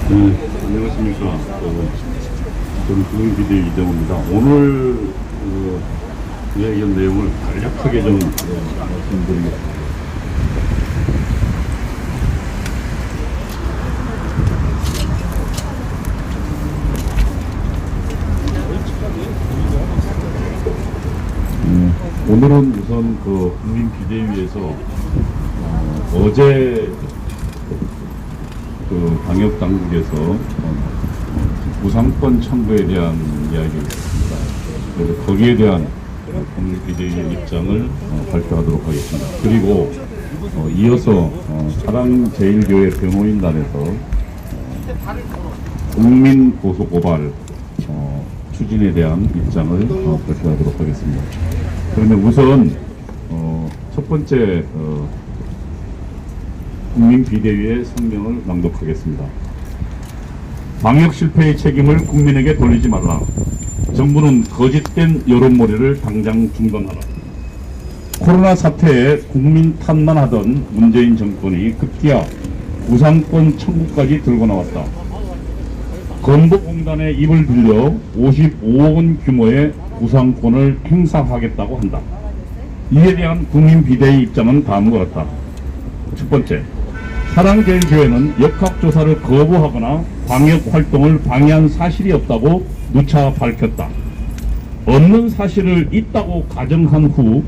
네, 안녕하십니까. 저는 국민비대위 이정호입니다. 오늘 이야기한 내용을 간략하게 좀 말씀드리겠습니다. 오늘은 우선 국민비대위에서 어제 방역 당국에서 구상권 청구에 대한 이야기를 했습니다. 그래서 거기에 대한 국민비대위의 입장을 발표하도록 하겠습니다. 그리고 이어서 사랑제일교회 병호인단에서 국민 고소 고발 추진에 대한 입장을 발표하도록 하겠습니다. 그러면 우선 첫 번째 국민비대위의 성명을 낭독하겠습니다. 방역 실패의 책임을 국민에게 돌리지 말라. 정부는 거짓된 여론몰이를 당장 중단하라. 코로나 사태에 국민 탓만 하던 문재인 정권이 급기야 구상권 청구까지 들고 나왔다. 건보공단의 입을 빌려 55억 원 규모의 구상권을 행사하겠다고 한다. 이에 대한 국민비대위 입장은 다음과 같다. 첫 번째, 사랑제일교회는 역학조사를 거부하거나 방역활동을 방해한 사실이 없다고 누차 밝혔다. 없는 사실을 있다고 가정한 후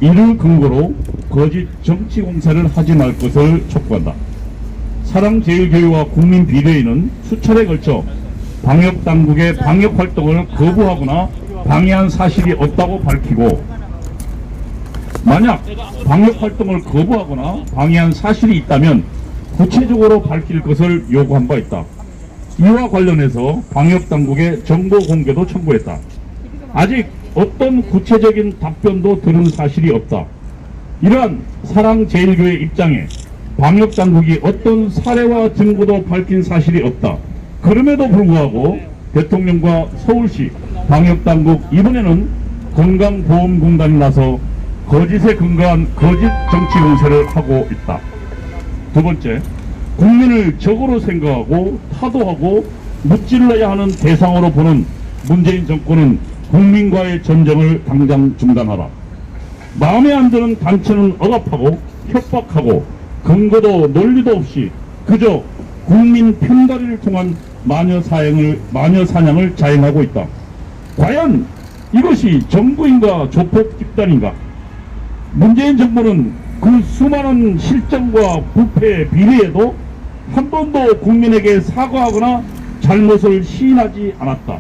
이를 근거로 거짓 정치공세를 하지 말 것을 촉구한다. 사랑제일교회와 국민비대위는 수차례 걸쳐 방역당국의 방역활동을 거부하거나 방해한 사실이 없다고 밝히고, 만약 방역활동을 거부하거나 방해한 사실이 있다면 구체적으로 밝힐 것을 요구한 바 있다. 이와 관련해서 방역당국의 정보 공개도 청구했다. 아직 어떤 구체적인 답변도 들은 사실이 없다. 이러한 사랑제일교회 입장에 방역당국이 어떤 사례와 증거도 밝힌 사실이 없다. 그럼에도 불구하고 대통령과 서울시 방역당국 이번에는 건강보험공단이 나서 거짓에 근거한 거짓 정치 공세를 하고 있다. 두 번째, 국민을 적으로 생각하고 타도하고 무찔러야 하는 대상으로 보는 문재인 정권은 국민과의 전쟁을 당장 중단하라. 마음에 안 드는 단체는 억압하고 협박하고 근거도 논리도 없이 그저 국민 편가리를 통한 마녀 사냥을 자행하고 있다. 과연 이것이 정부인가 조폭 집단인가? 문재인 정부는 그 수많은 실정과 부패에 비례해도 한 번도 국민에게 사과하거나 잘못을 시인하지 않았다.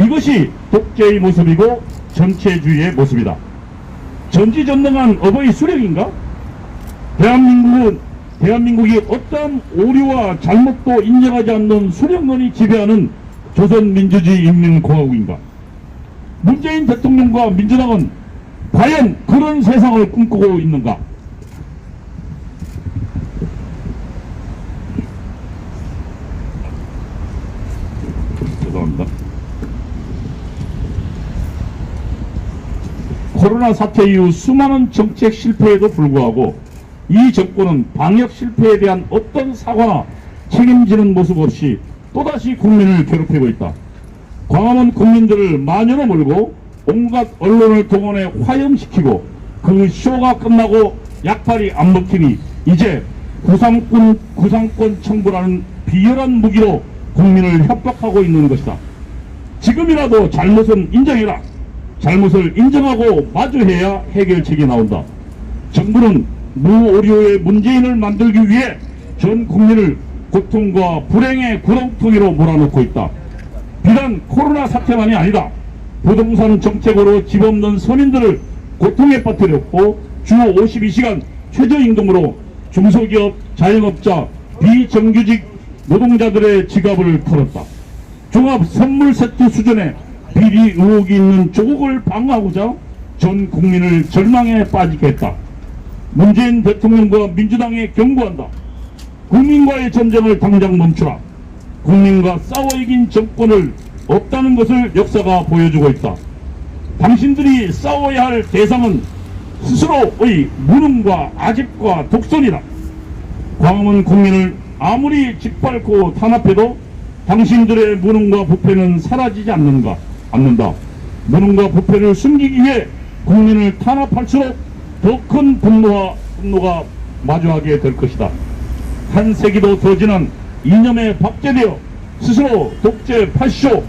이것이 독재의 모습이고 전체주의의 모습이다. 전지전능한 어버이 수령인가? 대한민국이 어떠한 오류와 잘못도 인정하지 않는 수령론이 지배하는 조선민주주의인민공화국인가? 문재인 대통령과 민주당은 과연 그런 세상을 꿈꾸고 있는가? 죄송합니다. 코로나 사태 이후 수많은 정책 실패에도 불구하고 이 정권은 방역 실패에 대한 어떤 사과나 책임지는 모습 없이 또다시 국민을 괴롭히고 있다. 광화문 국민들을 마녀로 몰고 온갖 언론을 동원해 화형시키고 그 쇼가 끝나고 약팔이 안 먹히니 이제 구상권 청구라는 비열한 무기로 국민을 협박하고 있는 것이다. 지금이라도 잘못은 인정해라. 잘못을 인정하고 마주해야 해결책이 나온다. 정부는 무오류의 문재인을 만들기 위해 전 국민을 고통과 불행의 구렁텅이로 몰아넣고 있다. 비단 코로나 사태만이 아니다. 부동산 정책으로 집 없는 서민들을 고통에 빠뜨렸고 주 52시간 최저임금으로 중소기업, 자영업자, 비정규직 노동자들의 지갑을 털었다. 종합 선물 세트 수준의 비리 의혹이 있는 조국을 방어하고자 전 국민을 절망에 빠지게 했다. 문재인 대통령과 민주당에 경고한다. 국민과의 전쟁을 당장 멈추라. 국민과 싸워 이긴 정권을 없다는 것을 역사가 보여주고 있다. 당신들이 싸워야 할 대상은 스스로의 무능과 아집과 독선이다. 광화문 국민을 아무리 짓밟고 탄압해도 당신들의 무능과 부패는 사라지지 않는다. 무능과 부패를 숨기기 위해 국민을 탄압할수록 더 큰 분노가 마주하게 될 것이다. 한 세기도 더 지난 이념에 박제되어 스스로 독재 파쇼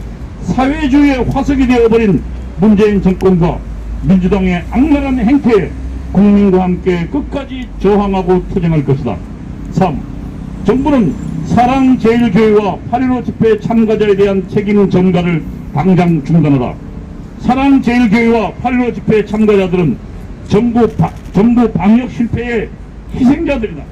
사회주의의 화석이 되어버린 문재인 정권과 민주당의 악랄한 행태에 국민과 함께 끝까지 저항하고 투쟁할 것이다. 3. 정부는 사랑제일교회와 8.15 집회 참가자에 대한 책임 전가를 당장 중단하라. 사랑제일교회와 8.15 집회 참가자들은 정부 방역 실패의 희생자들이다.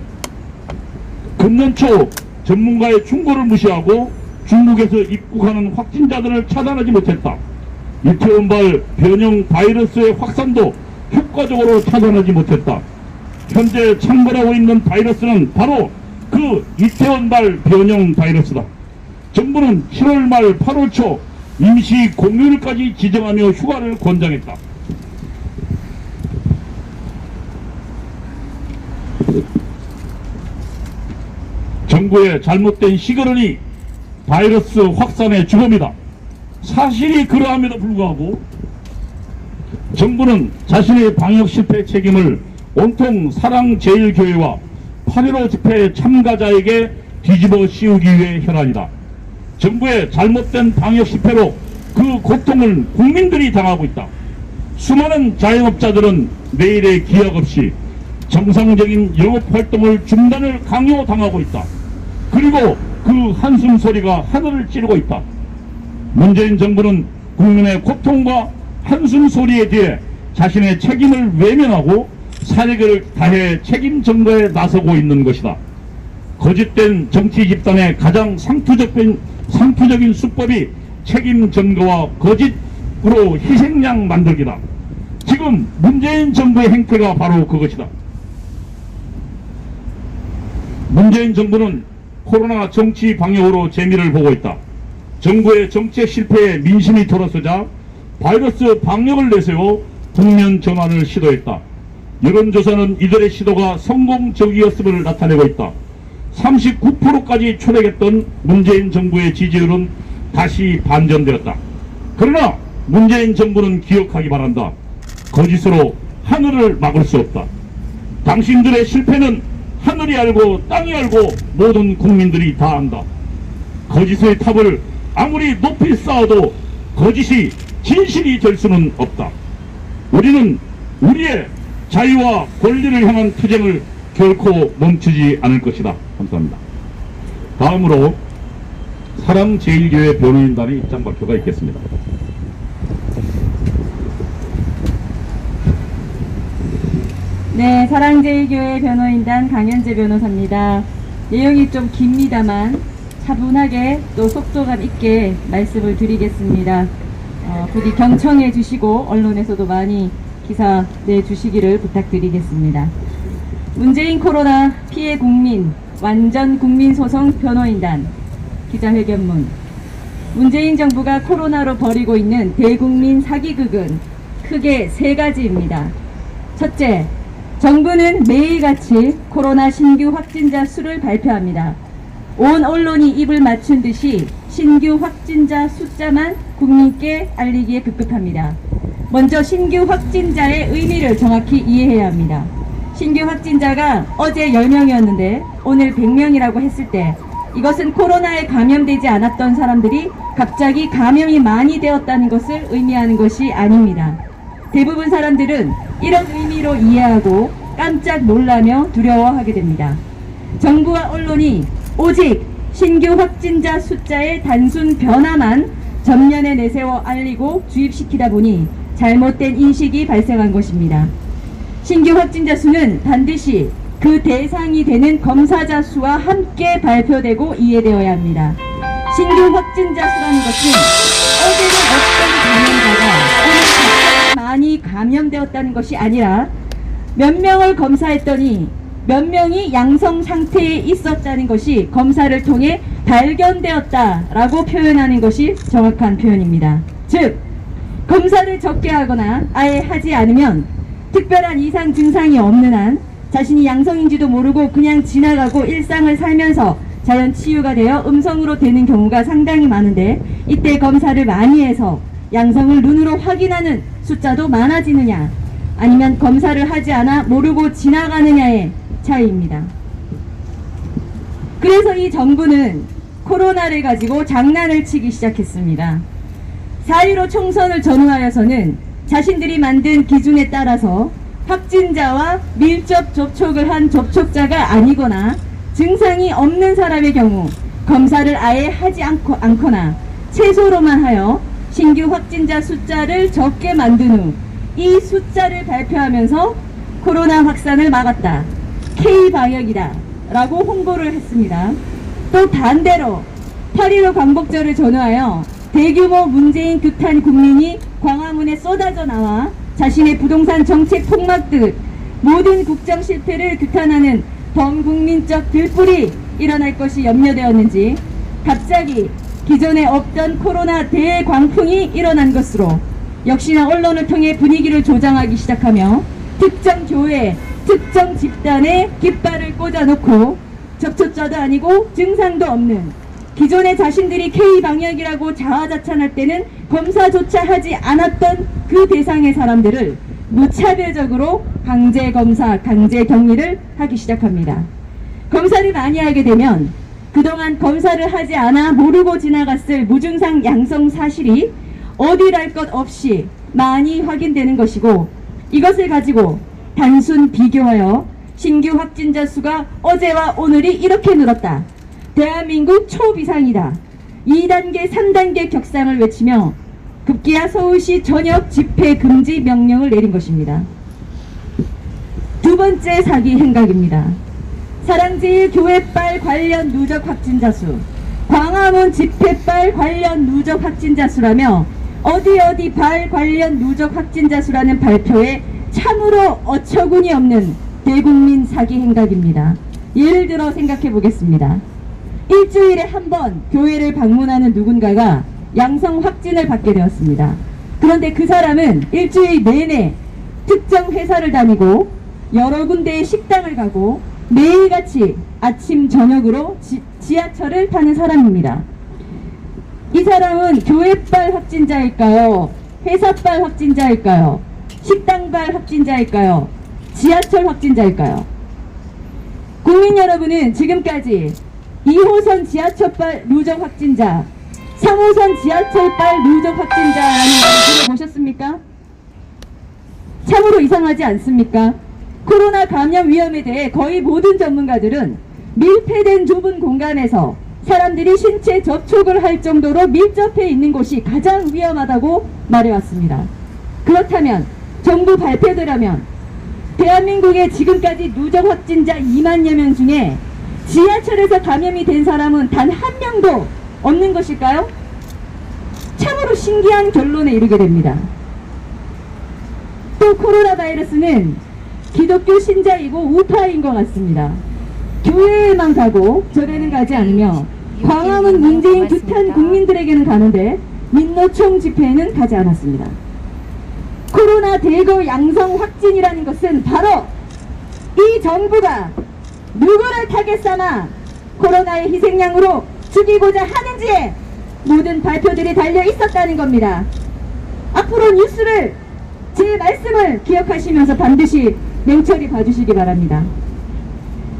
금년 초 전문가의 충고를 무시하고 중국에서 입국하는 확진자들을 차단하지 못했다. 이태원발 변형 바이러스의 확산도 효과적으로 차단하지 못했다. 현재 창궐하고 있는 바이러스는 바로 그 이태원발 변형 바이러스다. 정부는 7월 말 8월 초 임시 공휴일까지 지정하며 휴가를 권장했다. 정부의 잘못된 시그널이 바이러스 확산의 주범이다. 사실이 그러함에도 불구하고 정부는 자신의 방역 실패 책임을 온통 사랑제일교회와 8.15 집회 참가자에게 뒤집어 씌우기 위해 혈안이다. 정부의 잘못된 방역 실패로 그 고통을 국민들이 당하고 있다. 수많은 자영업자들은 내일의 기약 없이 정상적인 영업활동을 중단을 강요당하고 있다. 그리고 그 한숨 소리가 하늘을 찌르고 있다. 문재인 정부는 국민의 고통과 한숨 소리에 대해 자신의 책임을 외면하고 사력을 다해 책임 전가에 나서고 있는 것이다. 거짓된 정치 집단의 가장 상투적인 수법이 책임 전가와 거짓으로 희생양 만들기다. 지금 문재인 정부의 행태가 바로 그것이다. 문재인 정부는 코로나 정치 방역으로 재미를 보고 있다. 정부의 정책 실패에 민심이 돌아서자 바이러스 방역을 내세워 국면 전환을 시도했다. 여론조사는 이들의 시도가 성공적이었음을 나타내고 있다. 39%까지 초래했던 문재인 정부의 지지율은 다시 반전되었다. 그러나 문재인 정부는 기억하기 바란다. 거짓으로 하늘을 막을 수 없다. 당신들의 실패는 하늘이 알고 땅이 알고 모든 국민들이 다 안다. 거짓의 탑을 아무리 높이 쌓아도 거짓이 진실이 될 수는 없다. 우리는 우리의 자유와 권리를 향한 투쟁을 결코 멈추지 않을 것이다. 감사합니다. 다음으로 사랑제일교회 변호인단의 입장 발표가 있겠습니다. 네, 사랑제일교회 변호인단 강현재 변호사입니다. 내용이 좀 깁니다만 차분하게 또 속도감 있게 말씀을 드리겠습니다. 부디 경청해 주시고 언론에서도 많이 기사 내주시기를 부탁드리겠습니다. 문재인 코로나 피해 국민 완전 국민소송 변호인단 기자회견문. 문재인 정부가 코로나로 벌이고 있는 대국민 사기극은 크게 세 가지입니다. 첫째, 정부는 매일같이 코로나 신규 확진자 수를 발표합니다. 온 언론이 입을 맞춘 듯이 신규 확진자 숫자만 국민께 알리기에 급급합니다. 먼저 신규 확진자의 의미를 정확히 이해해야 합니다. 신규 확진자가 어제 10명이었는데 오늘 100명이라고 했을 때 이것은 코로나에 감염되지 않았던 사람들이 갑자기 감염이 많이 되었다는 것을 의미하는 것이 아닙니다. 대부분 사람들은 이런 의미로 이해하고 깜짝 놀라며 두려워하게 됩니다. 정부와 언론이 오직 신규 확진자 숫자의 단순 변화만 전면에 내세워 알리고 주입시키다 보니 잘못된 인식이 발생한 것입니다. 신규 확진자 수는 반드시 그 대상이 되는 검사자 수와 함께 발표되고 이해되어야 합니다. 신규 확진자 수라는 것은 어제는 어떤 감염자가 오늘 갑자기 많이 감염되었다는 것이 아니라 몇 명을 검사했더니 몇 명이 양성 상태에 있었다는 것이 검사를 통해 발견되었다라고 표현하는 것이 정확한 표현입니다. 즉, 검사를 적게 하거나 아예 하지 않으면 특별한 이상 증상이 없는 한 자신이 양성인지도 모르고 그냥 지나가고 일상을 살면서 자연 치유가 되어 음성으로 되는 경우가 상당히 많은데, 이때 검사를 많이 해서 양성을 눈으로 확인하는 숫자도 많아지느냐, 아니면 검사를 하지 않아 모르고 지나가느냐의 차이입니다. 그래서 이 정부는 코로나를 가지고 장난을 치기 시작했습니다. 4.15 총선을 전후하여서는 자신들이 만든 기준에 따라서 확진자와 밀접 접촉을 한 접촉자가 아니거나 증상이 없는 사람의 경우 검사를 아예 하지 않거나 최소로만 하여 신규 확진자 숫자를 적게 만든 후 이 숫자를 발표하면서 코로나 확산을 막았다, K방역이다 라고 홍보를 했습니다. 또 반대로 8.15 광복절을 전후하여 대규모 문재인 규탄 국민이 광화문에 쏟아져 나와 자신의 부동산 정책 폭막듯 모든 국정 실패를 규탄하는 범국민적 들불이 일어날 것이 염려되었는지 갑자기 기존에 없던 코로나 대광풍이 일어난 것으로 역시나 언론을 통해 분위기를 조장하기 시작하며 특정 교회, 특정 집단에 깃발을 꽂아놓고 접촉자도 아니고 증상도 없는, 기존에 자신들이 K방역이라고 자화자찬할 때는 검사조차 하지 않았던 그 대상의 사람들을 무차별적으로 강제검사, 강제격리를 하기 시작합니다. 검사를 많이 하게 되면 그동안 검사를 하지 않아 모르고 지나갔을 무증상 양성 사실이 어디랄 것 없이 많이 확인되는 것이고, 이것을 가지고 단순 비교하여 신규 확진자 수가 어제와 오늘이 이렇게 늘었다, 대한민국 초비상이다, 2단계 3단계 격상을 외치며 급기야 서울시 전역 집회 금지 명령을 내린 것입니다. 두 번째 사기 행각입니다. 사랑제일교회발 관련 누적 확진자 수, 광화문 집회발 관련 누적 확진자 수라며 어디 발 관련 누적 확진자 수라는 발표에 참으로 어처구니 없는 대국민 사기 행각입니다. 예를 들어 생각해 보겠습니다. 일주일에 한 번 교회를 방문하는 누군가가 양성 확진을 받게 되었습니다. 그런데 그 사람은 일주일 내내 특정 회사를 다니고 여러 군데의 식당을 가고 매일같이 아침 저녁으로 지하철을 타는 사람입니다. 이 사람은 교회발 확진자일까요? 회사발 확진자일까요? 식당발 확진자일까요? 지하철 확진자일까요? 국민 여러분은 지금까지 2호선 지하철발 누적 확진자, 3호선 지하철발 누적 확진자라는 걸 들어보셨습니까? 참으로 이상하지 않습니까? 코로나 감염 위험에 대해 거의 모든 전문가들은 밀폐된 좁은 공간에서 사람들이 신체 접촉을 할 정도로 밀접해 있는 곳이 가장 위험하다고 말해왔습니다. 그렇다면 정부 발표대로면 대한민국의 지금까지 누적 확진자 2만여 명 중에 지하철에서 감염이 된 사람은 단 한 명도 없는 것일까요? 참으로 신기한 결론에 이르게 됩니다. 또 코로나 바이러스는 기독교 신자이고 우파인 것 같습니다. 교회에만 가고 절에는 가지 않으며 광화문 문재인 규탄 국민들에게는 가는데 민노총 집회에는 가지 않았습니다. 코로나 대거 양성 확진이라는 것은 바로 이 정부가 누구를 타겟 삼아 코로나의 희생양으로 죽이고자 하는지에 모든 발표들이 달려 있었다는 겁니다. 앞으로 뉴스를, 제 말씀을 기억하시면서 반드시 냉철히 봐주시기 바랍니다.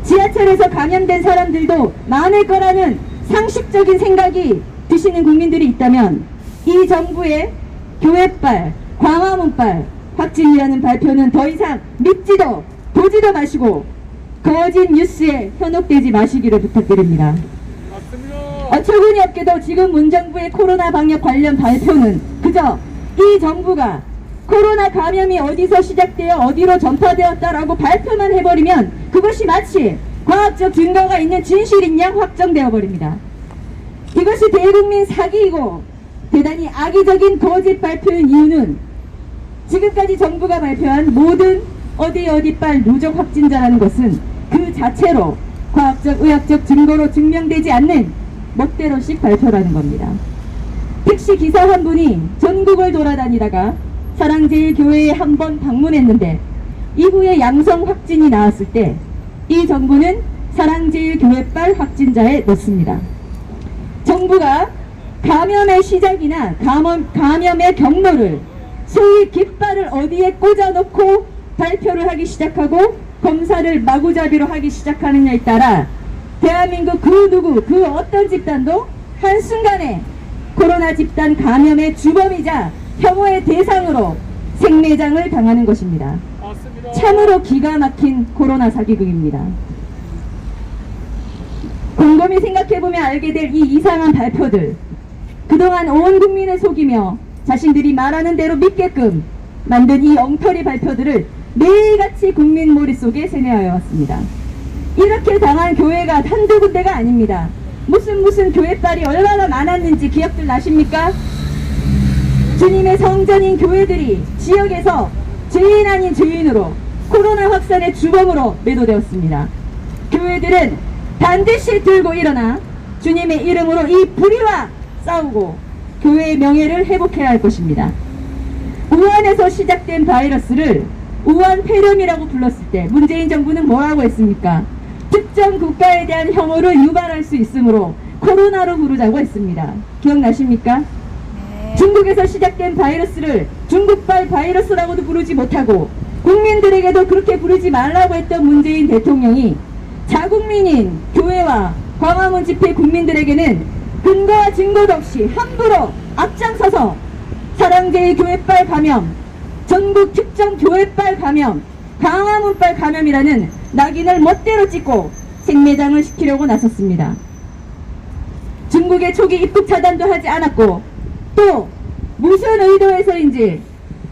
지하철에서 감염된 사람들도 많을 거라는 상식적인 생각이 드시는 국민들이 있다면 이 정부의 교회발, 광화문발 확진이라는 발표는 더 이상 믿지도 보지도 마시고 거짓 뉴스에 현혹되지 마시기를 부탁드립니다. 어처구니 없게도 지금 문정부의 코로나 방역 관련 발표는 그저 이 정부가 코로나 감염이 어디서 시작되어 어디로 전파되었다라고 발표만 해버리면 그것이 마치 과학적 증거가 있는 진실인 양 확정되어 버립니다. 이것이 대국민 사기이고 대단히 악의적인 거짓 발표인 이유는 지금까지 정부가 발표한 모든 어디빨 누적 확진자라는 것은 그 자체로 과학적 의학적 증거로 증명되지 않는 멋대로식 발표라는 겁니다. 택시 기사 한 분이 전국을 돌아다니다가 사랑제일교회에 한번 방문했는데 이후에 양성 확진이 나왔을 때 이 정부는 사랑제일교회발 확진자에 넣습니다. 정부가 감염의 시작이나 감염의 경로를 소위 깃발을 어디에 꽂아놓고 발표를 하기 시작하고 검사를 마구잡이로 하기 시작하느냐에 따라 대한민국 그 누구 그 어떤 집단도 한순간에 코로나 집단 감염의 주범이자 혐오의 대상으로 생매장을 당하는 것입니다. 참으로 기가 막힌 코로나 사기극입니다. 곰곰이 생각해보면 알게 될 이 이상한 발표들, 그동안 온 국민을 속이며 자신들이 말하는 대로 믿게끔 만든 이 엉터리 발표들을 매일같이 국민 머릿속에 세뇌하여 왔습니다. 이렇게 당한 교회가 한두 군데가 아닙니다. 무슨 교회빨이 얼마나 많았는지 기억들 나십니까? 주님의 성전인 교회들이 지역에서 죄인 아닌 죄인으로 코로나 확산의 주범으로 매도되었습니다. 교회들은 반드시 들고 일어나 주님의 이름으로 이 불의와 싸우고 교회의 명예를 회복해야 할 것입니다. 우한에서 시작된 바이러스를 우한 폐렴이라고 불렀을 때 문재인 정부는 뭐라고 했습니까? 특정 국가에 대한 혐오를 유발할 수 있으므로 코로나로 부르자고 했습니다. 기억나십니까? 네. 중국에서 시작된 바이러스를 중국발 바이러스라고도 부르지 못하고 국민들에게도 그렇게 부르지 말라고 했던 문재인 대통령이 자국민인 교회와 광화문 집회 국민들에게는 근거와 증거도 없이 함부로 앞장서서 사랑제일 교회발 감염, 전국 특정 교회발 감염, 광화문발 감염이라는 낙인을 멋대로 찍고 생매장을 시키려고 나섰습니다. 중국의 초기 입국 차단도 하지 않았고 또 무슨 의도에서인지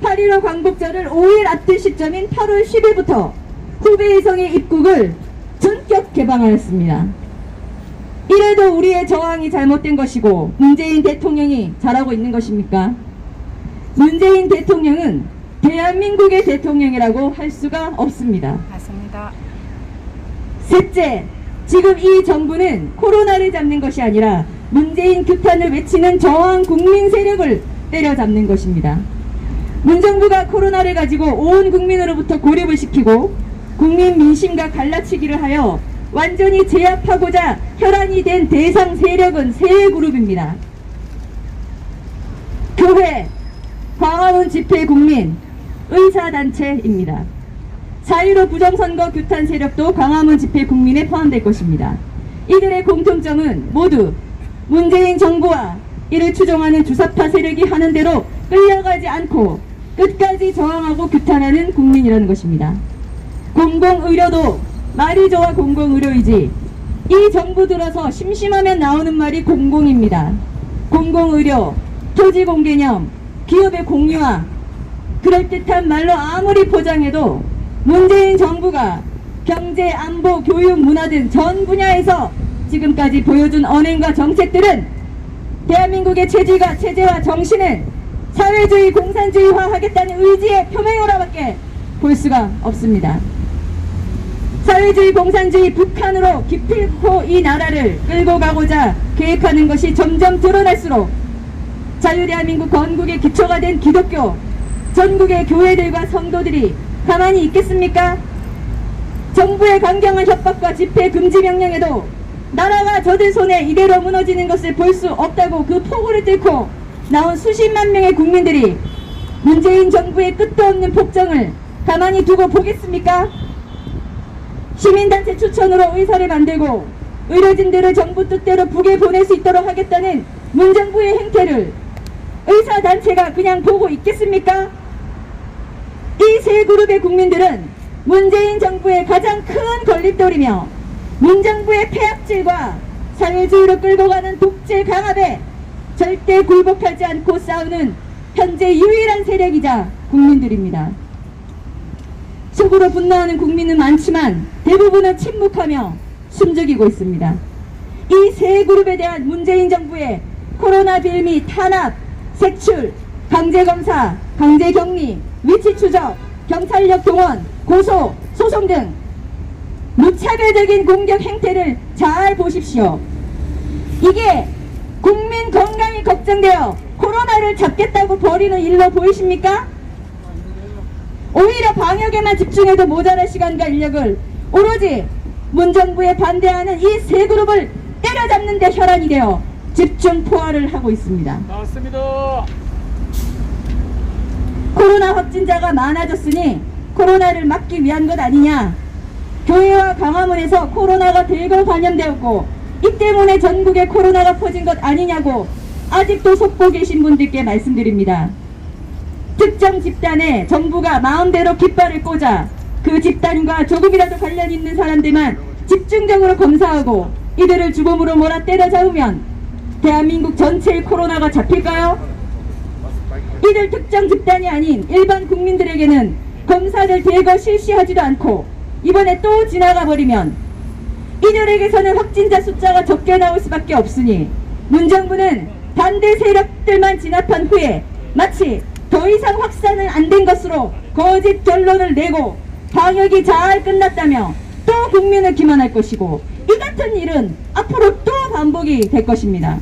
8.15 광복절을 5일 앞둔 시점인 8월 10일부터 후베이성의 입국을 전격 개방하였습니다. 이래도 우리의 저항이 잘못된 것이고 문재인 대통령이 잘하고 있는 것입니까? 문재인 대통령은 대한민국의 대통령이라고 할 수가 없습니다. 맞습니다. 셋째, 지금 이 정부는 코로나를 잡는 것이 아니라 문재인 규탄을 외치는 저항 국민 세력을 때려잡는 것입니다. 문정부가 코로나를 가지고 온 국민으로부터 고립을 시키고 국민 민심과 갈라치기를 하여 완전히 제압하고자 혈안이 된 대상 세력은 세 그룹입니다. 교회, 광화문 집회 국민, 의사단체입니다. 4.15 부정선거 규탄 세력도 광화문 집회 국민에 포함될 것입니다. 이들의 공통점은 모두 문재인 정부와 이를 추종하는 주사파 세력이 하는 대로 끌려가지 않고 끝까지 저항하고 규탄하는 국민이라는 것입니다. 공공의료도 말이 좋아 공공의료이지 이 정부 들어서 심심하면 나오는 말이 공공입니다. 공공의료, 토지공개념, 기업의 공유화, 그럴듯한 말로 아무리 포장해도 문재인 정부가 경제, 안보, 교육, 문화 등 전 분야에서 지금까지 보여준 언행과 정책들은 대한민국의 체제와 정신을 사회주의 공산주의화 하겠다는 의지의 표명으로밖에 볼 수가 없습니다. 사회주의 공산주의 북한으로 기필코 이 나라를 끌고 가고자 계획하는 것이 점점 드러날수록 자유대한민국 건국의 기초가 된 기독교, 전국의 교회들과 성도들이 가만히 있겠습니까? 정부의 강경한 협박과 집회 금지 명령에도 나라가 저들 손에 이대로 무너지는 것을 볼 수 없다고 그 폭우를 뚫고 나온 수십만 명의 국민들이 문재인 정부의 끝도 없는 폭정을 가만히 두고 보겠습니까? 시민단체 추천으로 의사를 만들고 의료진들을 정부 뜻대로 북에 보낼 수 있도록 하겠다는 문정부의 행태를 의사단체가 그냥 보고 있겠습니까? 이 세 그룹의 국민들은 문재인 정부의 가장 큰 걸림돌이며 문정부의 폐악질과 사회주의로 끌고 가는 독재 강압에 절대 굴복하지 않고 싸우는 현재 유일한 세력이자 국민들입니다. 속으로 분노하는 국민은 많지만 대부분은 침묵하며 숨죽이고 있습니다. 이 세 그룹에 대한 문재인 정부의 코로나 빌미, 탄압, 색출, 강제검사, 강제격리, 위치추적, 경찰력 동원, 고소, 소송 등 무차별적인 공격 행태를 잘 보십시오. 이게 국민 건강이 걱정되어 코로나를 잡겠다고 벌이는 일로 보이십니까? 오히려 방역에만 집중해도 모자랄 시간과 인력을 오로지 문정부에 반대하는 이 세 그룹을 때려잡는 데 혈안이 되어 집중 포화를 하고 있습니다. 맞습니다. 코로나 확진자가 많아졌으니 코로나를 막기 위한 것 아니냐. 교회와 광화문에서 코로나가 대거 감염되었고 이 때문에 전국에 코로나가 퍼진 것 아니냐고 아직도 속고 계신 분들께 말씀드립니다. 특정 집단에 정부가 마음대로 깃발을 꽂아 그 집단과 조금이라도 관련 있는 사람들만 집중적으로 검사하고 이들을 주범으로 몰아 때려잡으면 대한민국 전체의 코로나가 잡힐까요? 이들 특정 집단이 아닌 일반 국민들에게는 검사를 대거 실시하지도 않고 이번에 또 지나가 버리면 이들에게서는 확진자 숫자가 적게 나올 수밖에 없으니 문정부는 반대 세력들만 진압한 후에 마치 더 이상 확산은 안 된 것으로 거짓 결론을 내고 방역이 잘 끝났다며 또 국민을 기만할 것이고 이 같은 일은 앞으로 또 반복이 될 것입니다.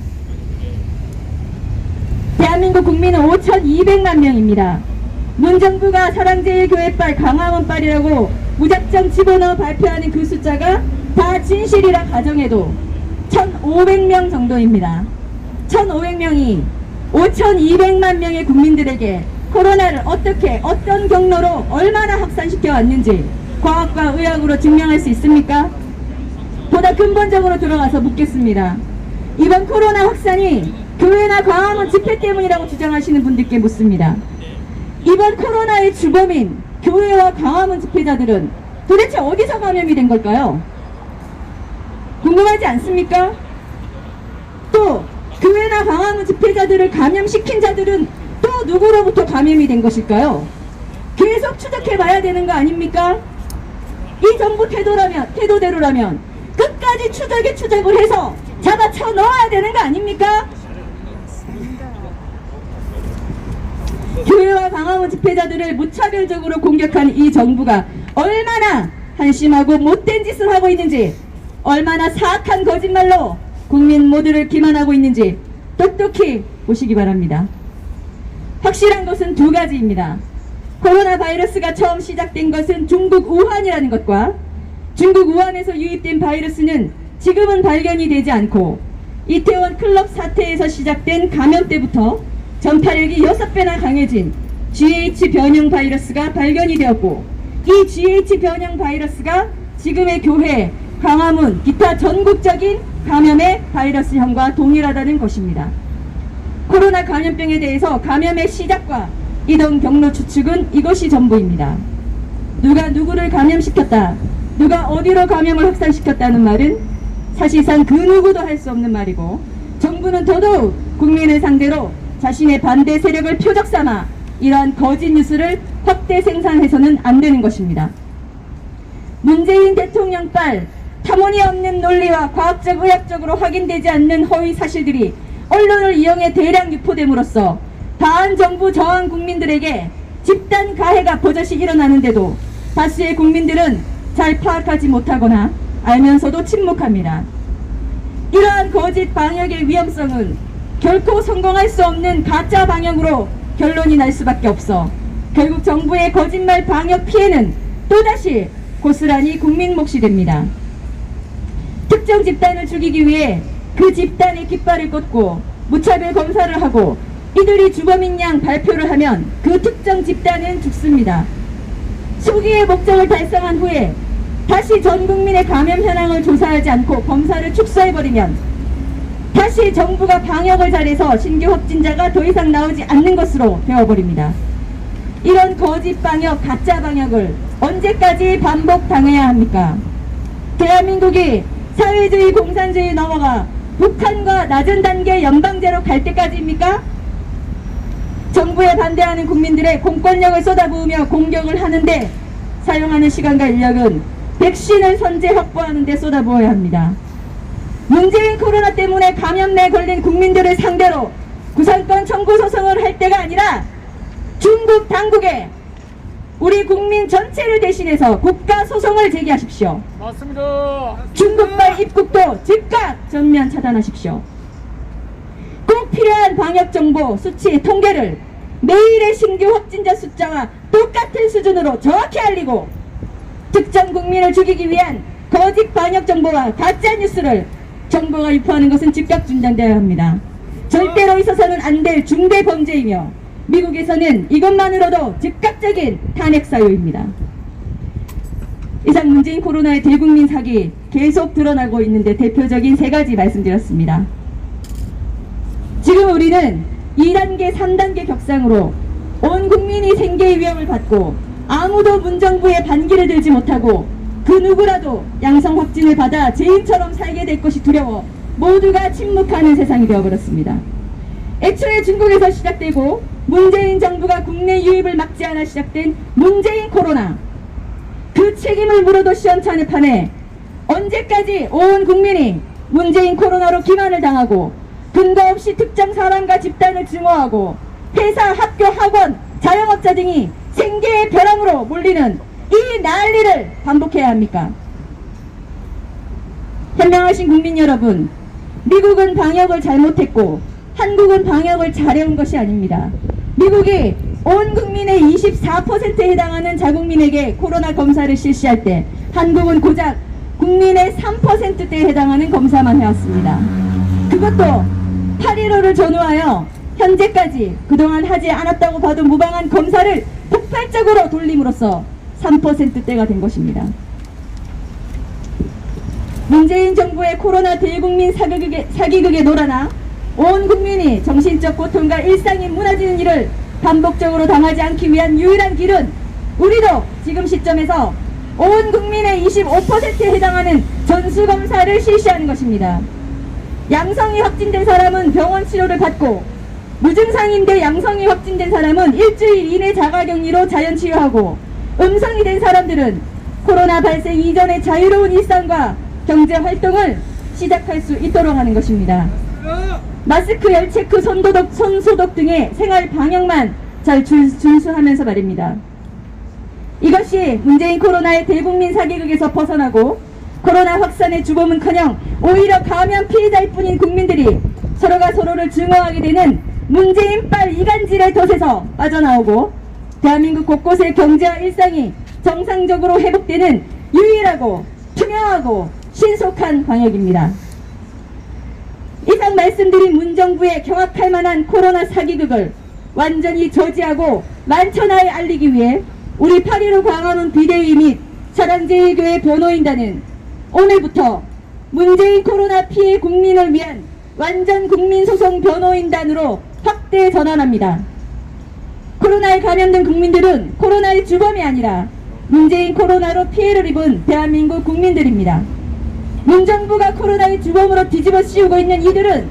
대한민국 국민은 5,200만 명입니다. 문정부가 사랑제일교회빨 강화문빨이라고 무작정 집어넣어 발표하는 그 숫자가 다 진실이라 가정해도 1,500명 정도입니다. 1,500명이 5,200만 명의 국민들에게 코로나를 어떻게 어떤 경로로 얼마나 확산시켜 왔는지 과학과 의학으로 증명할 수 있습니까? 보다 근본적으로 들어가서 묻겠습니다. 이번 코로나 확산이 교회나 광화문 집회 때문이라고 주장하시는 분들께 묻습니다. 이번 코로나의 주범인 교회와 광화문 집회자들은 도대체 어디서 감염이 된 걸까요? 궁금하지 않습니까? 또 교회나 광화문 집회자들을 감염시킨 자들은 또 누구로부터 감염이 된 것일까요? 계속 추적해 봐야 되는 거 아닙니까? 이 정부 태도대로라면 끝까지 추적을 해서 잡아쳐 넣어야 되는 거 아닙니까? 교회와 광화문 집회자들을 무차별적으로 공격한 이 정부가 얼마나 한심하고 못된 짓을 하고 있는지, 얼마나 사악한 거짓말로 국민 모두를 기만하고 있는지 똑똑히 보시기 바랍니다. 확실한 것은 두 가지입니다. 코로나 바이러스가 처음 시작된 것은 중국 우한이라는 것과 중국 우한에서 유입된 바이러스는 지금은 발견이 되지 않고 이태원 클럽 사태에서 시작된 감염 때부터 전파력이 6배나 강해진 GH 변형 바이러스가 발견이 되었고 이 GH 변형 바이러스가 지금의 교회, 광화문, 기타 전국적인 감염의 바이러스형과 동일하다는 것입니다. 코로나 감염병에 대해서 감염의 시작과 이동 경로 추측은 이것이 전부입니다. 누가 누구를 감염시켰다, 누가 어디로 감염을 확산시켰다는 말은 사실상 그 누구도 할 수 없는 말이고 정부는 더더욱 국민을 상대로 자신의 반대 세력을 표적 삼아 이러한 거짓 뉴스를 확대 생산해서는 안 되는 것입니다. 문재인 대통령빨 터무니없는 논리와 과학적 의학적으로 확인되지 않는 허위 사실들이 언론을 이용해 대량 유포됨으로써 반정부 저항 국민들에게 집단 가해가 버젓이 일어나는데도 다수의 국민들은 잘 파악하지 못하거나 알면서도 침묵합니다. 이러한 거짓 방역의 위험성은 결코 성공할 수 없는 가짜 방역으로 결론이 날 수밖에 없어 결국 정부의 거짓말 방역 피해는 또다시 고스란히 국민 몫이 됩니다. 특정 집단을 죽이기 위해 그 집단의 깃발을 꽂고 무차별 검사를 하고 이들이 주범인 양 발표를 하면 그 특정 집단은 죽습니다. 수기의 목적을 달성한 후에 다시 전 국민의 감염 현황을 조사하지 않고 검사를 축소해버리면 다시 정부가 방역을 잘해서 신규 확진자가 더 이상 나오지 않는 것으로 되어버립니다. 이런 거짓 방역, 가짜 방역을 언제까지 반복당해야 합니까? 대한민국이 사회주의 공산주의 넘어가 북한과 낮은 단계 연방제로 갈 때까지입니까? 정부에 반대하는 국민들의 공권력을 쏟아부으며 공격을 하는데 사용하는 시간과 인력은 백신을 선제 확보하는 데 쏟아부어야 합니다. 문재인 코로나 때문에 감염내에 걸린 국민들을 상대로 구상권 청구 소송을 할 때가 아니라 중국 당국에 우리 국민 전체를 대신해서 국가 소송을 제기하십시오. 맞습니다. 중국발 입국도 즉각 전면 차단하십시오. 꼭 필요한 방역정보, 수치, 통계를 매일의 신규 확진자 숫자와 똑같은 수준으로 정확히 알리고 특정 국민을 죽이기 위한 거짓 방역 정보와 가짜 뉴스를 정부가 유포하는 것은 즉각 중단되어야 합니다. 절대로 있어서는 안 될 중대 범죄이며 미국에서는 이것만으로도 즉각적인 탄핵 사유입니다. 이상 문재인 코로나의 대국민 사기 계속 드러나고 있는데 대표적인 3가지 말씀드렸습니다. 지금 우리는 2단계, 3단계 격상으로 온 국민이 생계의 위협을 받고 아무도 문정부의 반기를 들지 못하고 그 누구라도 양성 확진을 받아 죄인처럼 살게 될 것이 두려워 모두가 침묵하는 세상이 되어버렸습니다. 애초에 중국에서 시작되고 문재인 정부가 국내 유입을 막지 않아 시작된 문재인 코로나, 그 책임을 물어도 시원찮은 판에 언제까지 온 국민이 문재인 코로나로 기만을 당하고 근거 없이 특정 사람과 집단을 증오하고 회사, 학교, 학원, 자영업자 등이 생계의 벼랑으로 몰리는 이 난리를 반복해야 합니까? 현명하신 국민 여러분, 미국은 방역을 잘못했고 한국은 방역을 잘해온 것이 아닙니다. 미국이 온 국민의 24%에 해당하는 자국민에게 코로나 검사를 실시할 때 한국은 고작 국민의 3%대에 해당하는 검사만 해왔습니다. 그것도 8.15를 전후하여 현재까지 그동안 하지 않았다고 봐도 무방한 검사를 폭발적으로 돌림으로써 3%대가 된 것입니다. 문재인 정부의 코로나 대국민 사기극에 놀아나 온 국민이 정신적 고통과 일상이 무너지는 일을 반복적으로 당하지 않기 위한 유일한 길은 우리도 지금 시점에서 온 국민의 25%에 해당하는 전수검사를 실시하는 것입니다. 양성이 확진된 사람은 병원 치료를 받고 무증상인데 양성이 확진된 사람은 일주일 이내 자가격리로 자연치유하고 음성이 된 사람들은 코로나 발생 이전의 자유로운 일상과 경제활동을 시작할 수 있도록 하는 것입니다. 마스크, 열체크, 손소독 등의 생활 방역만 잘 준수하면서 말입니다. 이것이 문재인 코로나의 대국민 사기극에서 벗어나고 코로나 확산의 주범은커녕 오히려 감염 피해자일 뿐인 국민들이 서로가 서로를 증오하게 되는 문재인빨 이간질의 덫에서 빠져나오고 대한민국 곳곳의 경제와 일상이 정상적으로 회복되는 유일하고 투명하고 신속한 방역입니다. 이상 말씀드린 문정부의 경악할 만한 코로나 사기극을 완전히 저지하고 만천하에 알리기 위해 우리 8.15 광화문 비대위 및 사랑제일교회 변호인단은 오늘부터 문재인 코로나 피해 국민을 위한 완전 국민소송 변호인단으로 확대 전환합니다. 코로나에 감염된 국민들은 코로나의 주범이 아니라 문재인 코로나로 피해를 입은 대한민국 국민들입니다. 문정부가 코로나의 주범으로 뒤집어 씌우고 있는 이들은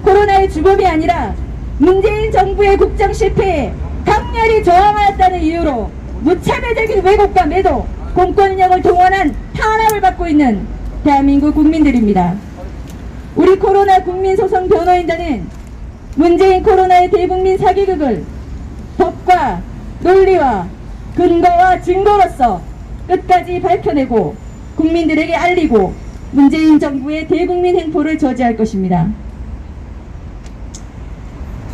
코로나의 주범이 아니라 문재인 정부의 국정 실패에 강렬히 저항하였다는 이유로 무차별적인 왜곡과 매도, 공권력을 동원한 탄압을 받고 있는 대한민국 국민들입니다. 우리 코로나 국민소송 변호인단은 문재인 코로나의 대국민 사기극을 법과 논리와 근거와 증거로서 끝까지 밝혀내고 국민들에게 알리고 문재인 정부의 대국민 행포를 저지할 것입니다.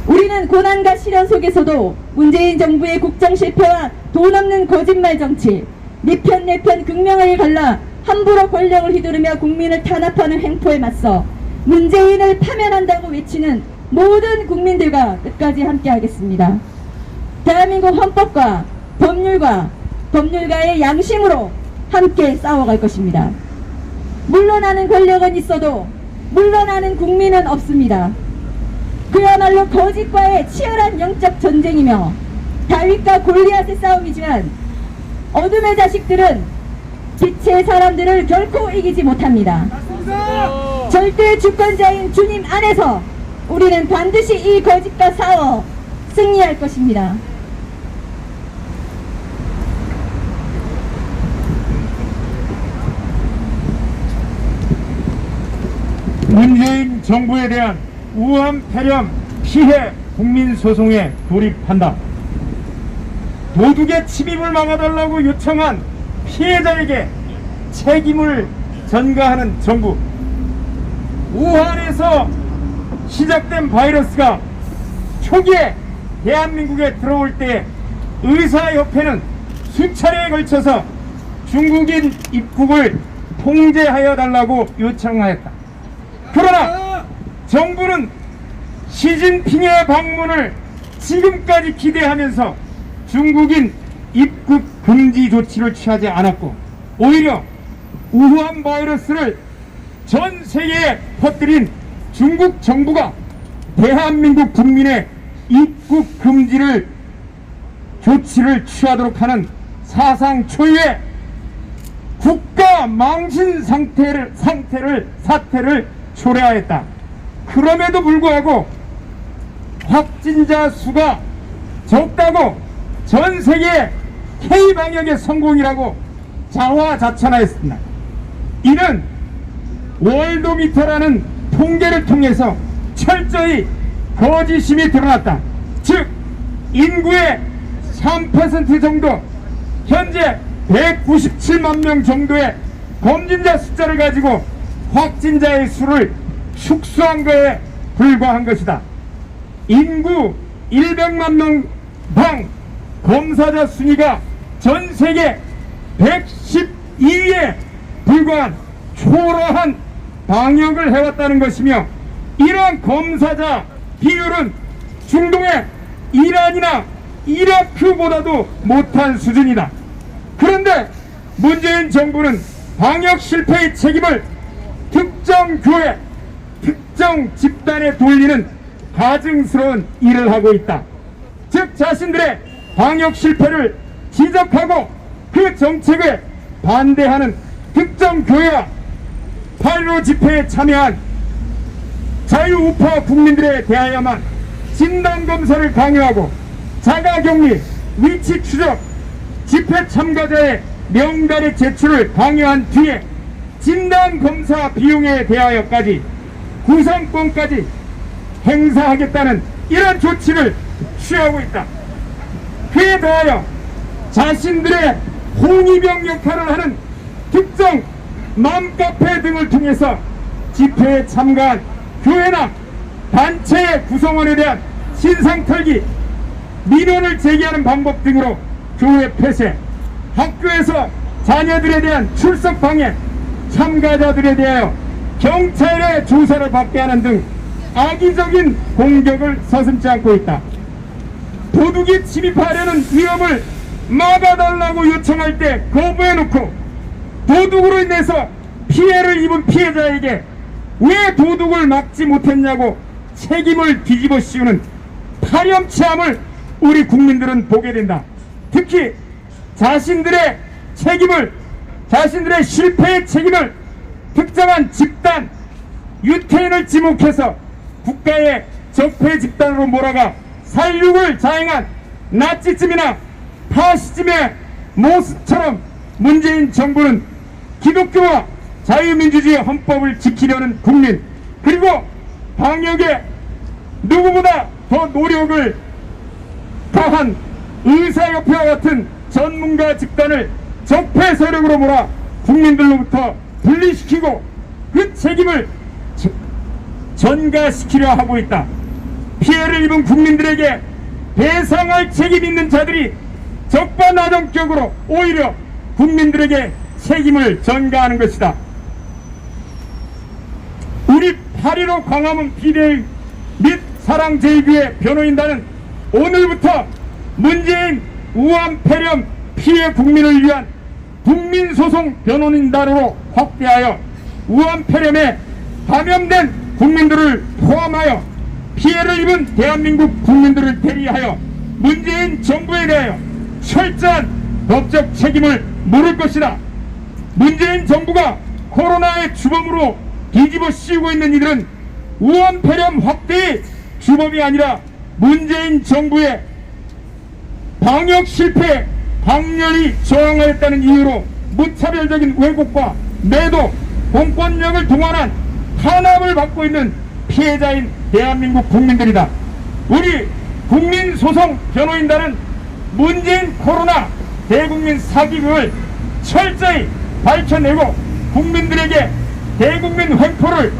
우리는 고난과 시련 속에서도 문재인 정부의 국정 실패와 돈 없는 거짓말 정치, 니편 내편 극명하게 갈라 함부로 권력을 휘두르며 국민을 탄압하는 행포에 맞서 문재인을 파면한다고 외치는 모든 국민들과 끝까지 함께하겠습니다. 대한민국 헌법과 법률과 법률가의 양심으로 함께 싸워갈 것입니다. 물러나는 권력은 있어도 물러나는 국민은 없습니다. 그야말로 거짓과의 치열한 영적 전쟁이며 다윗과 골리앗의 싸움이지만 어둠의 자식들은 빛의 사람들을 결코 이기지 못합니다. 절대 주권자인 주님 안에서 우리는 반드시 이 거짓과 싸워 승리할 것입니다. 문재인 정부에 대한 우한 폐렴 피해 국민소송에 돌입한다. 도둑의 침입을 막아달라고 요청한 피해자에게 책임을 전가하는 정부. 우한에서 시작된 바이러스가 초기에 대한민국에 들어올 때 의사협회는 수차례에 걸쳐서 중국인 입국을 통제하여 달라고 요청하였다. 그러나 정부는 시진핑의 방문을 지금까지 기대하면서 중국인 입국 금지 조치를 취하지 않았고, 오히려 우한 바이러스를 전 세계에 퍼뜨린 중국 정부가 대한민국 국민의 입국 금지를 조치를 취하도록 하는 사상 초유의 국가 망신 사태를 초래하였다. 그럼에도 불구하고 확진자 수가 적다고 전 세계 K방역의 성공이라고 자화자찬하였습니다. 이는 월도미터라는 통계를 통해서 철저히 거짓임이 드러났다. 즉 인구의 3% 정도, 현재 197만 명 정도의 검진자 숫자를 가지고 확진자의 수를 축소한 것에 불과한 것이다. 인구 100만 명당 검사자 순위가 전 세계 112위에 불과한 초라한 방역을 해왔다는 것이며, 이러한 검사자 비율은 중동의 이란이나 이라크보다도 못한 수준이다. 그런데 문재인 정부는 방역 실패의 책임을 특정 교회, 특정 집단에 돌리는 가증스러운 일을 하고 있다. 즉 자신들의 방역 실패를 지적하고 그 정책에 반대하는 특정 교회와 8.15 집회에 참여한 자유우파 국민들에 대하여만 진단검사를 강요하고 자가격리, 위치 추적, 집회 참가자의 명단의 제출을 강요한 뒤에 진단검사 비용에 대하여까지 구성권까지 행사하겠다는 이런 조치를 취하고 있다. 그에 더하여 자신들의 홍위병 역할을 하는 특정 맘카페 등을 통해서 집회에 참가한 교회나 단체의 구성원에 대한 신상털기, 민원을 제기하는 방법 등으로 교회 폐쇄, 학교에서 자녀들에 대한 출석 방해, 참가자들에 대하여 경찰의 조사를 받게 하는 등 악의적인 공격을 서슴지 않고 있다. 도둑이 침입하려는 위협을 막아달라고 요청할 때 거부해놓고 도둑으로 인해서 피해를 입은 피해자에게 왜 도둑을 막지 못했냐고 책임을 뒤집어 씌우는 파렴치함을 우리 국민들은 보게 된다. 특히 자신들의 실패의 책임을 특정한 집단, 유태인을 지목해서 국가의 적폐 집단으로 몰아가 살육을 자행한 나치즘이나 파시즘의 모습처럼 문재인 정부는 기독교와 자유민주주의 헌법을 지키려는 국민, 그리고 방역에 누구보다 더 노력을 다한 의사협회와 같은 전문가 집단을 적폐 세력으로 몰아 국민들로부터 분리시키고 그 책임을 전가시키려 하고 있다. 피해를 입은 국민들에게 배상할 책임 있는 자들이 적반하장격으로 오히려 국민들에게 책임을 전가하는 것이다. 우리 8.15 광화문 비대위 및 사랑제일교회 변호인단은 오늘부터 문재인 우한 폐렴 피해 국민을 위한 국민소송 변호인단으로 확대하여 우한 폐렴에 감염된 국민들을 포함하여 피해를 입은 대한민국 국민들을 대리하여 문재인 정부에 대하여 철저한 법적 책임을 물을 것이다. 문재인 정부가 코로나의 주범으로 뒤집어 씌우고 있는 이들은 우한 폐렴 확대의 주범이 아니라 문재인 정부의 방역 실패에 강렬히 저항하였다는 이유로 무차별적인 왜곡과 매도, 공권력을 동원한 탄압을 받고 있는 피해자인 대한민국 국민들이다. 우리 국민소송 변호인단은 문재인 코로나 대국민 사기극을 철저히 밝혀내고 국민들에게 대국민 횡포를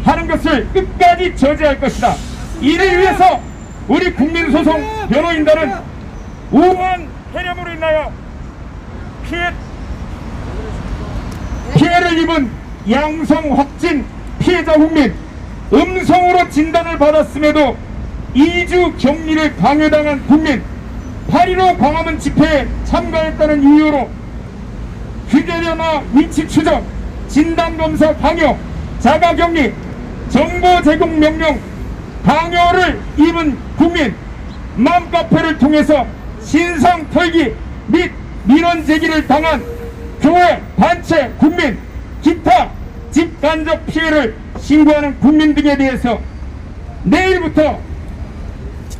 하는 것을 끝까지 저지할 것이다. 이를 위해서 우리 국민소송 변호인단은 우한 폐렴으로 인하여 피해를 입은 양성 확진 피해자 국민, 음성으로 진단을 받았음에도 2주 격리를 강요당한 국민, 8.15 광화문 집회에 참가했다는 이유로 휴대전화 위치 추적, 진단검사 강요, 자가격리, 정보 제공 명령 강요를 입은 국민, 맘카페를 통해서 신상 털기 및 민원 제기를 당한 교회, 단체, 국민, 기타 직간접 피해를 신고하는 국민 등에 대해서 내일부터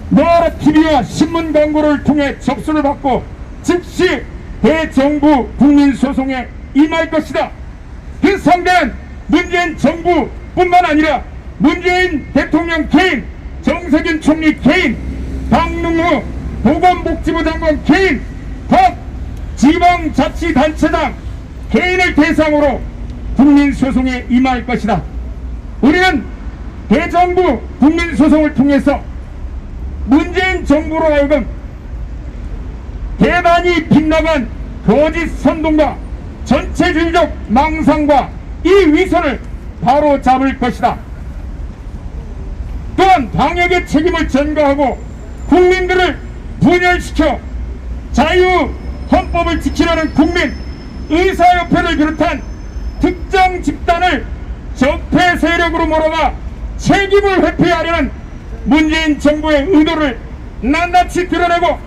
노아라 TV와 신문 광고를 통해 접수를 받고 즉시 대정부 국민소송에 임할 것이다. 그 상대는 문재인 정부뿐만 아니라 문재인 대통령 개인, 정세균 총리 개인, 박능우 보건복지부 장관 개인, 각 지방자치단체장 개인을 대상으로 국민소송에 임할 것이다. 우리는 대정부 국민소송을 통해서 문재인 정부로 하여금 대단히 빗나간 거짓 선동과 전체주의적 망상과 이 위선을 바로 잡을 것이다. 또한 방역의 책임을 전가하고 국민들을 분열시켜 자유 헌법을 지키려는 국민, 의사협회를 비롯한 특정 집단을 적폐 세력으로 몰아가 책임을 회피하려는 문재인 정부의 의도를 낱낱이 드러내고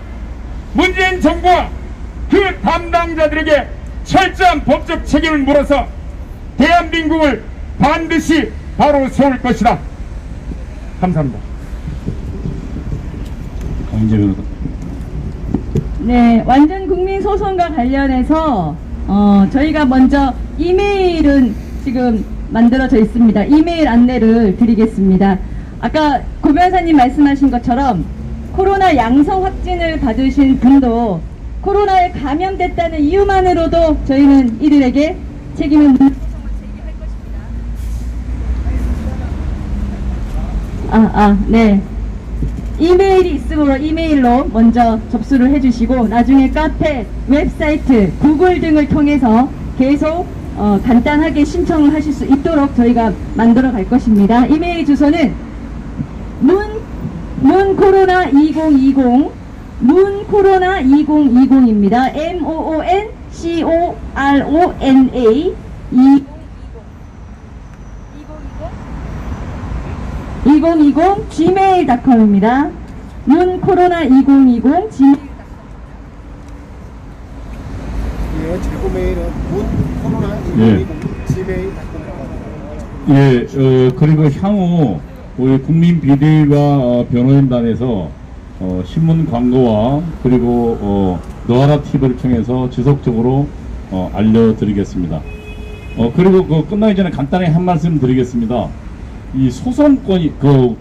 문재인 정부와 그 담당자들에게 철저한 법적 책임을 물어서 대한민국을 반드시 바로 세울 것이다. 감사합니다. 강인재 변호사. 네, 완전 국민 소송과 관련해서 저희가 먼저 이메일은 지금 만들어져 있습니다. 이메일 안내를 드리겠습니다. 아까 고 변호사님 말씀하신 것처럼 코로나 양성 확진을 받으신 분도 코로나에 감염됐다는 이유만으로도 저희는 이들에게 책임을 묻는 소송을 제기할 것입니다. 네. 이메일이 있으므로 이메일로 먼저 접수를 해주시고 나중에 카페, 웹사이트, 구글 등을 통해서 계속 간단하게 신청을 하실 수 있도록 저희가 만들어 갈 것입니다. 이메일 주소는 문코로나 2020 문코로나2020입니다. MOONCORONA 2020 gmail.com입니다. 문코로나2020 gmail.com. 예, 제보 메일은 문코로나2020 gmail.com. 예, 그리고 향후 우리 국민 비대위와 변호인단에서 신문 광고와 그리고 노아라 TV를 통해서 지속적으로 알려드리겠습니다. 그리고 그 끝나기 전에 간단히 한 말씀 드리겠습니다. 이 소송권이,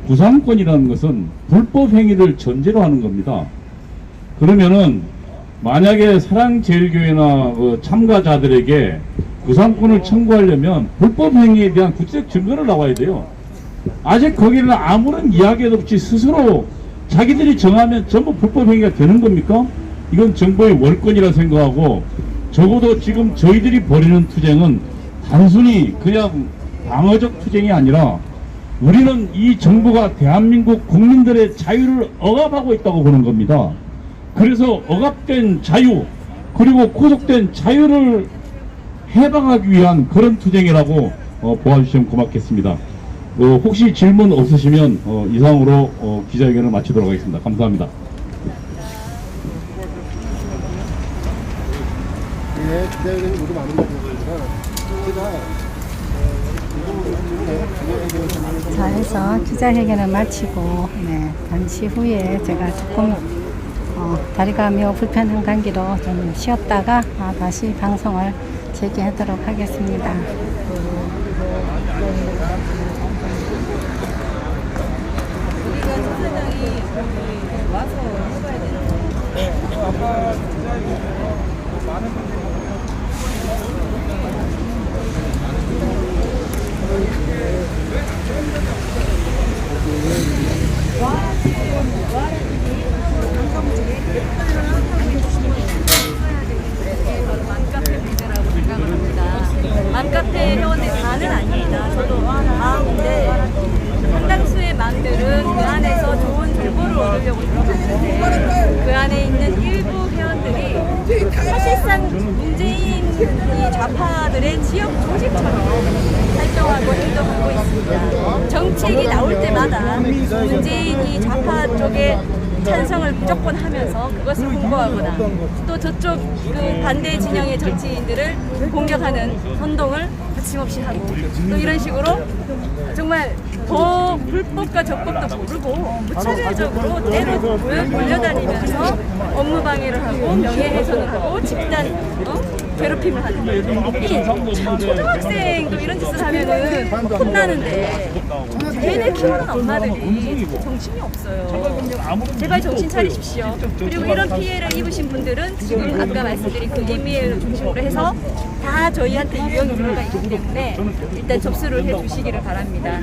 구상권이라는 것은 불법 행위를 전제로 하는 겁니다. 그러면은 만약에 사랑제일교회나 참가자들에게 구상권을 청구하려면 불법 행위에 대한 구체적 증거를 나와야 돼요. 아직 거기는 아무런 이야기도 없이 스스로 자기들이 정하면 전부 불법 행위가 되는 겁니까? 이건 정부의 월권이라 생각하고, 적어도 지금 저희들이 벌이는 투쟁은 단순히 그냥 방어적 투쟁이 아니라 우리는 이 정부가 대한민국 국민들의 자유를 억압하고 있다고 보는 겁니다. 그래서 억압된 자유 그리고 구속된 자유를 해방하기 위한 그런 투쟁이라고 보아주시면 고맙겠습니다. 혹시 질문 없으시면 이상으로 기자회견을 마치도록 하겠습니다. 감사합니다. 예, 기자회견이 모두 많은 것 같습니다. 자, 해서 기자회견을 마치고 잠시 후에 제가 조금 다리가 매우 불편한 관계로 좀 쉬었다가 다시 방송을 재개하도록 하겠습니다. 저희들은 그 안에서 좋은 정보를 얻으려고 들어갔는데 그 안에 있는 일부 회원들이 사실상 문재인 이 좌파들의 지역 조직처럼 활동하고 행동하고 있습니다. 정책이 나올 때마다 문재인이 좌파 쪽에 찬성을 무조건 하면서 그것을 홍보하거나 또 저쪽 그 반대 진영의 정치인들을 공격하는 선동을 거침없이 하고 또 이런 식으로 정말 더 불법과 적법도 모르고 무차별적으로 때로 몰려다니면서 업무 방해를 하고 명예훼손을 하고 집단 괴롭힘을 하는 이 초등학생도 이런 짓을 하면은 혼나는데 걔네 키우는 엄마들이 정신이 없어요. 제발 정신 차리십시오. 그리고 이런 피해를 입으신 분들은 지금 아까 말씀드린 그 이메일을 중심으로 해서 다 저희한테 유형이 들어가 있기 때문에 일단 접수를 해주시기를 바랍니다.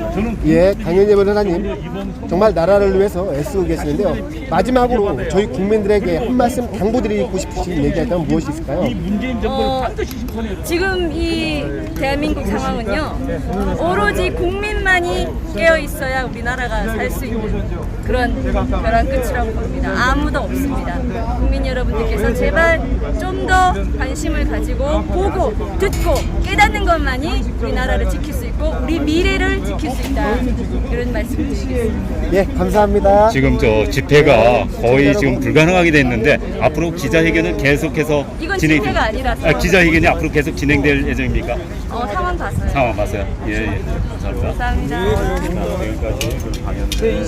예, 강현재 변호사님 정말 나라를 위해서 애쓰고 계시는데요. 마지막으로 저희 국민들에게 한 말씀 당부드리고 싶으신 얘기하다면 무엇이 있을까요? 문재인 정부를 반드시 심판해야 돼. 지금 이 대한민국 상황은요, 오로지 국민만이 깨어 있어야 우리나라가 살 수 있는 그런 벼랑 끝이라고 봅니다. 아무도 없습니다. 국민 여러분들께서 제발 좀 더 관심을 가지고 보고 듣고 깨닫는 것만이 우리나라를 지킬 수 있고 우리 미래를 지킬 수 있다. 이런 말씀을 드리겠습니다. 예, 감사합니다. 지금 저 집회가 거의 지금 불가능하게 됐는데 앞으로 기자회견은 계속해서 이건 진행. 집회가 아니라서. 기자회견이 앞으로 계속 진행될 예정입니까? 상황 봤어요. 상황 봤어요. 예, 감사합니다. 감사합니다. 여기까지 좀 강연. 네,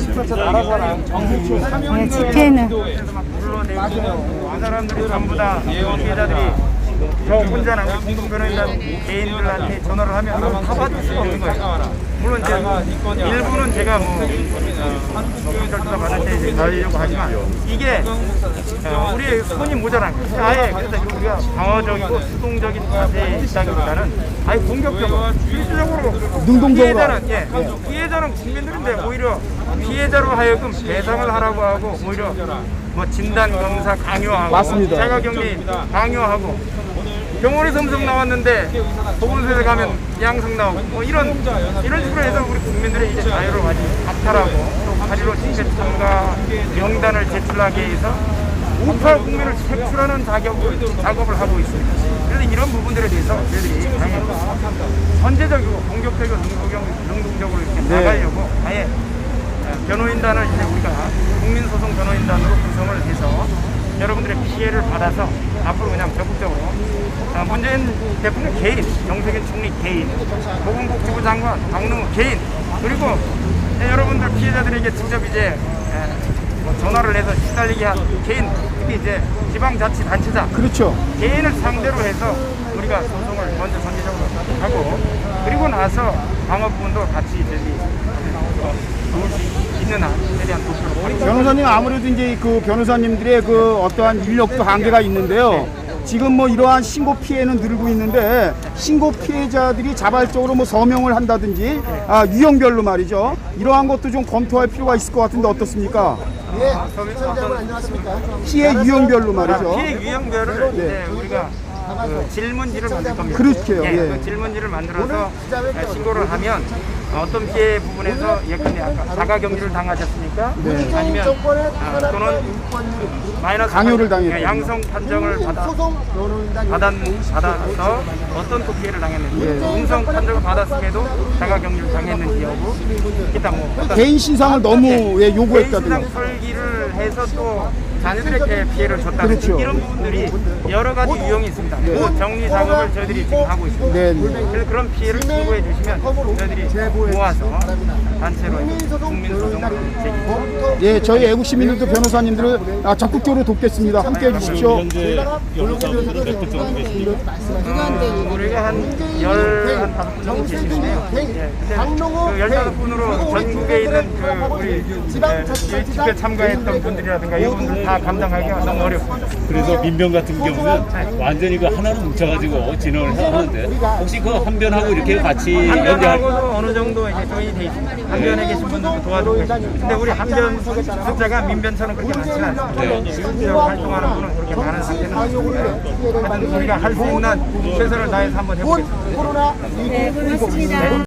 집회는 이 사람들이 전부 다 피해자들이 저 혼자나 우리 공동변호인단 개인들한테 전화를 하면 다 받을 수가 없는 거예요. 물론 이제 일부는 제가 절차 받을 때 이제 가려고 하지만 이게 우리의 손이 모자란 거예요. 아예 그래서 우리가 방어적이고 수동적인 자세에 있다기보다는 아예 공격적으로 필수적으로 능동적으로. 피해자는 국민들인데 오히려 피해자로 하여금 배상을 하라고 하고 오히려 뭐 진단 검사 강요하고 맞습니다. 자가격리 강요하고 병원에서 음성 나왔는데 보건소에 가면 양성 나오고 뭐 이런 식으로 해서 우리 국민들의 이제 자유를 많이 박탈하고 또 8.15 집회 참가 명단을 제출하게 해서 우파 국민을 색출하는 작업을 하고 있습니다. 그래서 이런 부분들에 대해서 저희들이 당연히 선제적이고 공격적이고 능동적으로 이렇게 나가려고 아예 변호인단을 이제 우리가 국민소송 변호인단으로 구성을 해서 여러분들의 피해를 받아서 앞으로 그냥 적극적으로 문재인 대통령 개인, 정세균 총리 개인, 보건복지부 장관, 박능우 개인 그리고 여러분들 피해자들에게 직접 이제 전화를 해서 시달리게 한 개인, 특히 이제 지방자치단체장 그렇죠. 개인을 상대로 해서 우리가 소송을 먼저 선제적으로 하고 그리고 나서 방어 부분도 같이 도울 수 있는 한 최대한 돕도록 하겠습니다. 변호사님 아무래도 이제 그 변호사님들의 그 어떠한 인력도 한계가 있는데요. 지금 뭐 이러한 신고 피해는 늘고 있는데 신고 피해자들이 자발적으로 뭐 서명을 한다든지 유형별로 말이죠. 이러한 것도 좀 검토할 필요가 있을 것 같은데 어떻습니까? 예, 시청자분 안녕하십니까? 피해 유형별로 말이죠. 피해 유형별을 이제 우리가 질문지를 만들 겁니다. 그렇게요. 예. 그 질문지를 만들어서 신고를 하면 어떤 피해 부분에서 예컨대 아까 자가격리를 당하셨습니까? 네. 아니면 또는 마이너스 강요를 당했다. 양성 판정을 받아서 어떤 또 피해를 당했는지 음성 판정을 받았음에도 자가격리를 당했는지 여부 기타 뭐 개인 신상을 너무 요구했다든가. 개인 신상 설기를 해서 또 자녀들에게 피해를 줬다. 그렇죠. 이런 부분들이 여러 가지 유형이 있습니다. 그 정리 작업을 저희들이 지금 하고 있습니다. 네. 그래서 그런 피해를 신고해 주시면 저희들이 모아서 단체로 국민소송을 제기하고 예, 저희 애국 시민들도 변호사님들을 적극적으로 돕겠습니다. 함께 해주십시오. 현재 변호사분들은 몇 분 정도 계십니까? 우리가 한 15분 정도 계시는데요. 그 15분으로 전국에 있는 그 우리 이 집회 참가했던 분들이라든가 이분들 다 감당하기가 너무 어렵습니다. 그래서 민변 같은 경우는 완전히 그 하나로 뭉쳐가지고 진행을 하는데 혹시 그 한변하고 이렇게 같이 연대할 한변하고도 어느 정도 이제 조인이 돼 있습니다. 한변에 계신 분들도 도와주고 계십니다. 근데 우리 한변 숫자가 민변처럼 그렇게 많지는 않습니다. 실제로 활동하는 분은 그렇게 많은 상태는 아닙니다. 하여튼 우리가 할 수 있는 최선을 다해서 한번 해보겠습니다. 네, 고맙습니다.